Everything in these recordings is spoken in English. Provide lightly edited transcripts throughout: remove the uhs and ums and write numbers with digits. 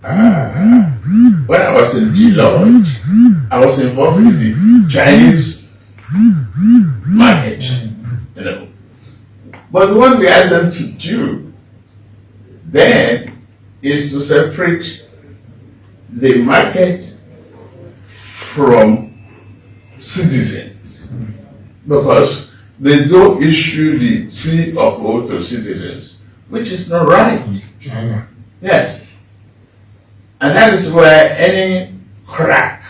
when I was in Deloitte, I was involved in the Chinese market, you know. But what we asked them to do then is to separate the market from citizens, because they don't issue the C of O to citizens, which is not right. China. Yes. And that is where any crack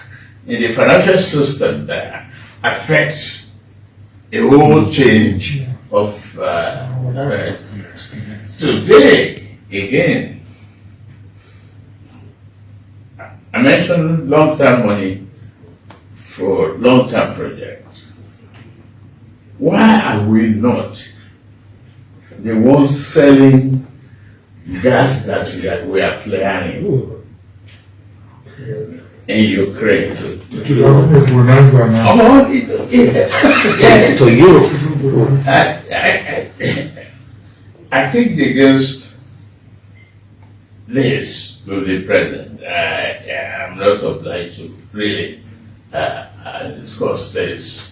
in the financial system that affects a whole change of today, again, I mentioned long-term money for long-term projects. Why are we not the ones selling gas that we are flaring in Ukraine? So Europe. I think against this with the president, I'm not obliged to really discuss this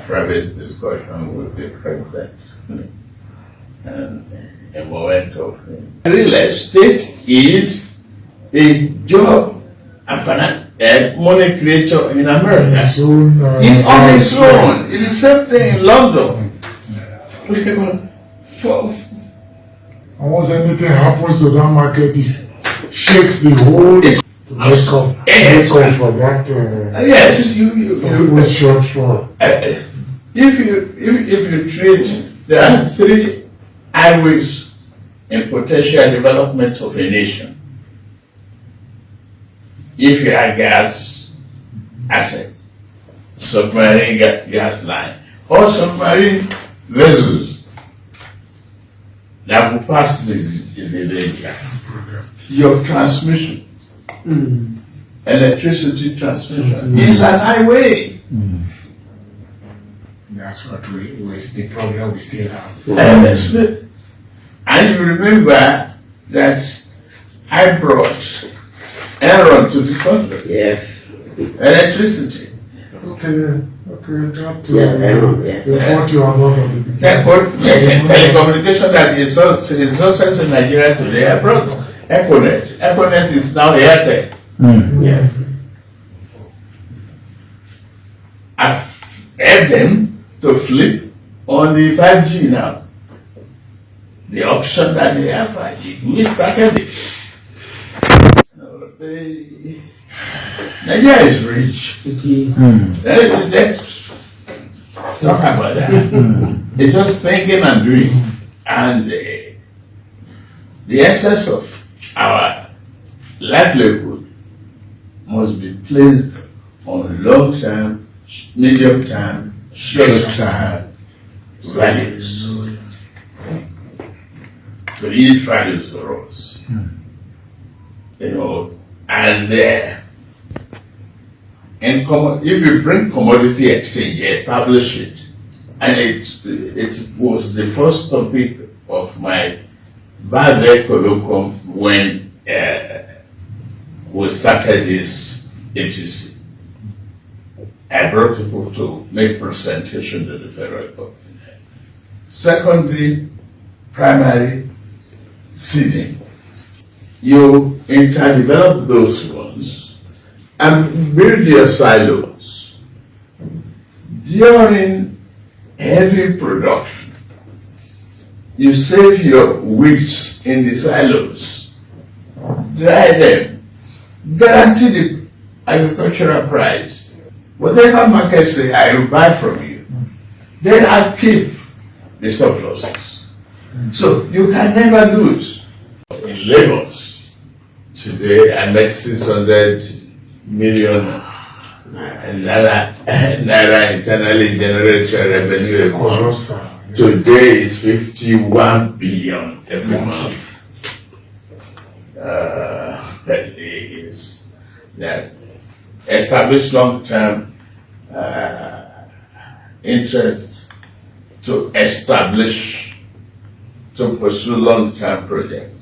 private discussion with the president. And a moment of real estate is a job and money creator in America. On its own. It's the same thing in London. Once anything happens to that market, it shakes the whole make up for that. Yes, you short for. If you treat, there are 3 highways in potential development of a nation. If you have gas assets, submarine gas line, or submarine vessels that will pass the danger, your transmission, electricity transmission is an highway. That's what the problem we still have. And you remember that I brought Aaron to this country. Yes. Electricity. Okay. Aaron, yeah. What you are not on the Telecommunication that is success in Nigeria today, I brought Econet. Econet is now Airtel. Yes. I've helped them to flip on the 5G now. The auction that they have 5G. We started it. Nigeria is rich. It is. Let's talk about that. It's just thinking and doing. And the essence of our livelihood must be placed on long-term, medium-term, short-term values. Create values for us. You know, and if you bring commodity exchange, establish it. And it was the first topic of my birthday colloquium when we started this APC. I brought people to make presentation to the federal government. Secondary, primary, seeding. You interdevelop those ones and build your silos. During heavy production, you save your weeds in the silos, dry them, guarantee the agricultural price. Whatever market say, I will buy from you. Then I keep the surpluses. So you can never lose. In Lagos, today I met 600 million naira internally generated revenue. Today is 51 billion every month. That is that establish long-term interest to pursue long-term projects.